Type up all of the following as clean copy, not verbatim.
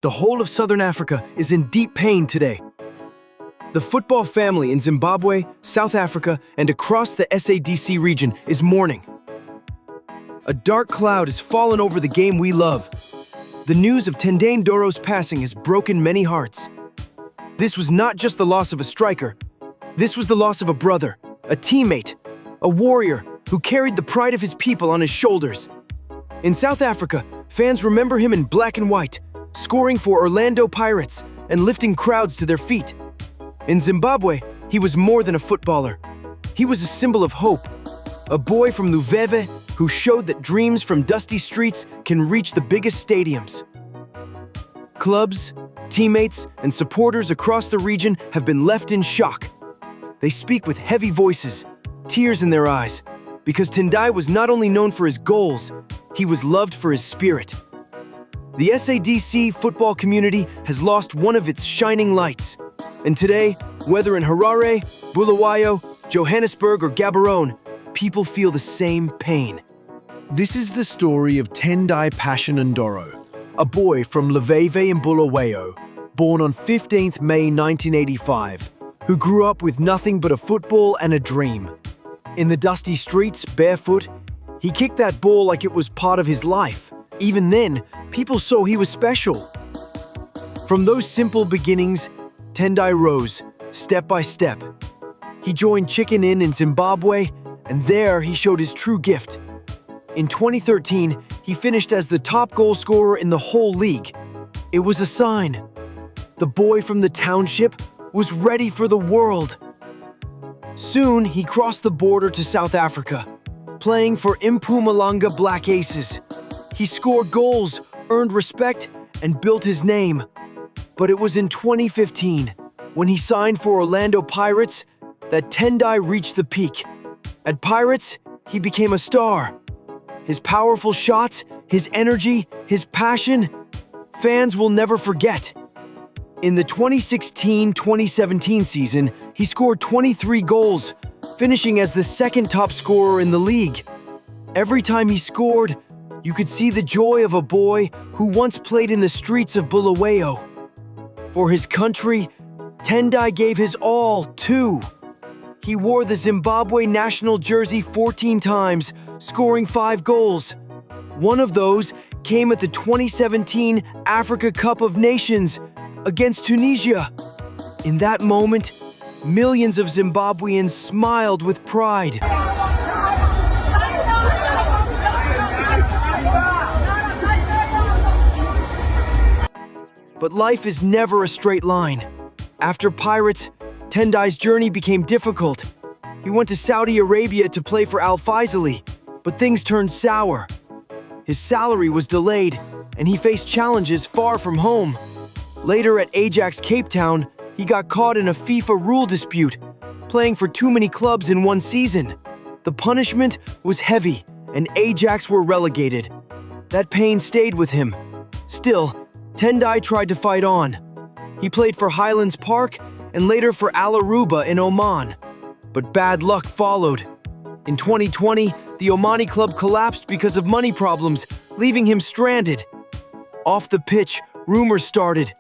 The whole of Southern Africa is in deep pain today. The football family in Zimbabwe, South Africa, and across the SADC region is mourning. A dark cloud has fallen over the game we love. The news of Tendai Ndoro's passing has broken many hearts. This was not just the loss of a striker. This was the loss of a brother, a teammate, a warrior who carried the pride of his people on his shoulders. In South Africa, fans remember him in black and white, scoring for Orlando Pirates and lifting crowds to their feet. In Zimbabwe, he was more than a footballer. He was a symbol of hope, a boy from Luveve who showed that dreams from dusty streets can reach the biggest stadiums. Clubs, teammates, and supporters across the region have been left in shock. They speak with heavy voices, tears in their eyes, because Tendai was not only known for his goals, he was loved for his spirit. The SADC football community has lost one of its shining lights. And today, whether in Harare, Bulawayo, Johannesburg, or Gaborone, people feel the same pain. This is the story of Tendai Ndoro, a boy from Luveve in Bulawayo, born on 15th May 1985, who grew up with nothing but a football and a dream. In the dusty streets, barefoot, he kicked that ball like it was part of his life. Even then, people saw he was special. From those simple beginnings, Tendai rose, step by step. He joined Chicken Inn in Zimbabwe, and there he showed his true gift. In 2013, he finished as the top goal scorer in the whole league. It was a sign. The boy from the township was ready for the world. Soon, he crossed the border to South Africa, playing for Mpumalanga Black Aces. He scored goals, earned respect, and built his name. But it was in 2015, when he signed for Orlando Pirates, that Tendai reached the peak. At Pirates, he became a star. His powerful shots, his energy, his passion, fans will never forget. In the 2016-2017 season, he scored 23 goals, finishing as the second top scorer in the league. Every time he scored, you could see the joy of a boy who once played in the streets of Bulawayo. For his country, Tendai gave his all, too. He wore the Zimbabwe national jersey 14 times, scoring 5 goals. One of those came at the 2017 Africa Cup of Nations against Tunisia. In that moment, millions of Zimbabweans smiled with pride. But life is never a straight line. After Pirates, Tendai's journey became difficult. He went to Saudi Arabia to play for Al Faisali, but things turned sour. His salary was delayed, and he faced challenges far from home. Later at Ajax Cape Town, he got caught in a FIFA rule dispute, playing for too many clubs in one season. The punishment was heavy, and Ajax were relegated. That pain stayed with him. Still, Tendai tried to fight on. He played for Highlands Park and later for Al Aruba in Oman. But bad luck followed. In 2020, the Omani club collapsed because of money problems, leaving him stranded. Off the pitch, rumors started.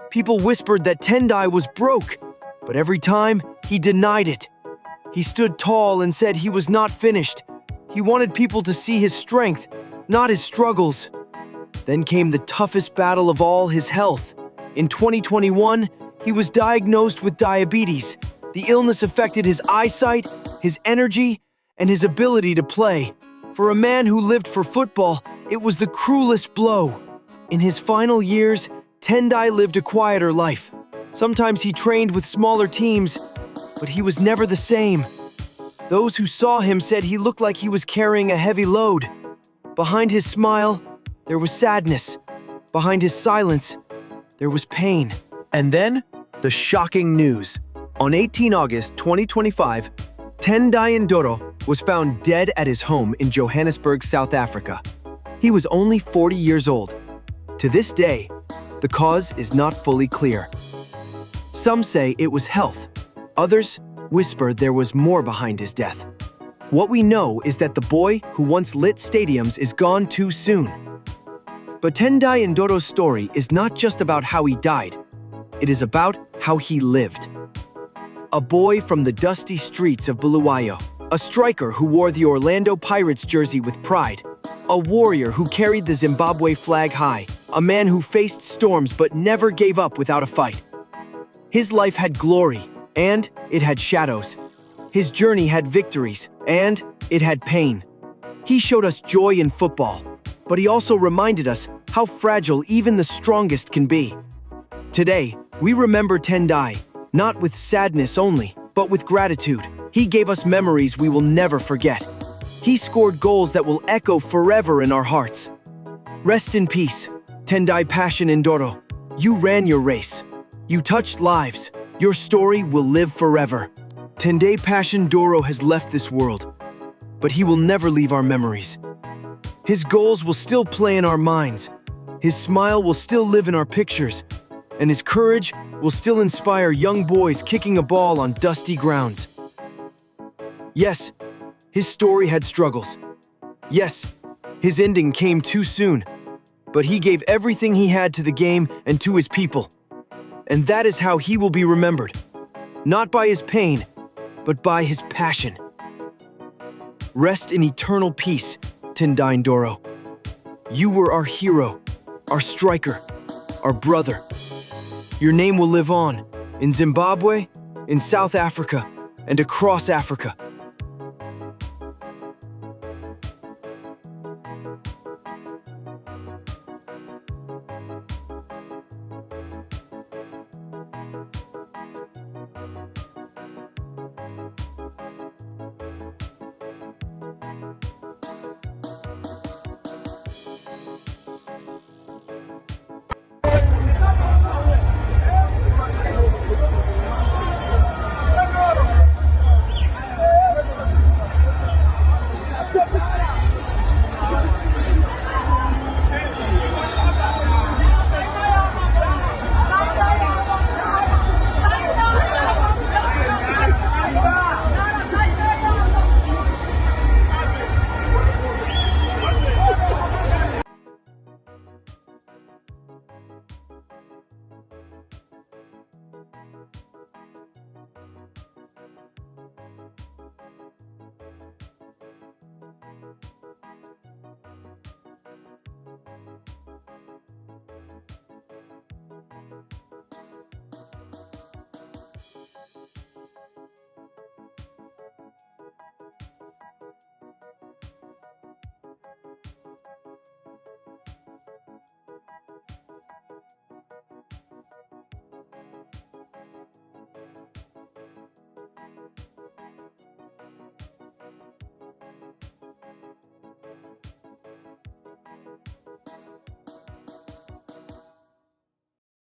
People whispered that Tendai was broke, but every time, he denied it. He stood tall and said he was not finished. He wanted people to see his strength, not his struggles. Then came the toughest battle of all, his health. In 2021, he was diagnosed with diabetes. The illness affected his eyesight, his energy, and his ability to play. For a man who lived for football, it was the cruelest blow. In his final years, Tendai lived a quieter life. Sometimes he trained with smaller teams, but he was never the same. Those who saw him said he looked like he was carrying a heavy load. Behind his smile, there was sadness. Behind his silence, there was pain. And then, the shocking news. On 18 August 2025, Tendai Ndoro was found dead at his home in Johannesburg, South Africa. He was only 40 years old. To this day, the cause is not fully clear. Some say it was health. Others whisper there was more behind his death. What we know is that the boy who once lit stadiums is gone too soon. But Tendai Ndoro's story is not just about how he died. It is about how he lived. A boy from the dusty streets of Bulawayo, a striker who wore the Orlando Pirates jersey with pride, a warrior who carried the Zimbabwe flag high, a man who faced storms but never gave up without a fight. His life had glory, and it had shadows. His journey had victories, and it had pain. He showed us joy in football, but he also reminded us how fragile even the strongest can be. Today, we remember Tendai, not with sadness only, but with gratitude. He gave us memories we will never forget. He scored goals that will echo forever in our hearts. Rest in peace, Tendai Passion Ndoro. You ran your race. You touched lives. Your story will live forever. Tendai Passion Ndoro has left this world, but he will never leave our memories. His goals will still play in our minds. His smile will still live in our pictures, and his courage will still inspire young boys kicking a ball on dusty grounds. Yes, his story had struggles. Yes, his ending came too soon, but he gave everything he had to the game and to his people. And that is how he will be remembered. Not by his pain, but by his passion. Rest in eternal peace, Tendai Ndoro. You were our hero, our striker, our brother. Your name will live on in Zimbabwe, in South Africa, and across Africa.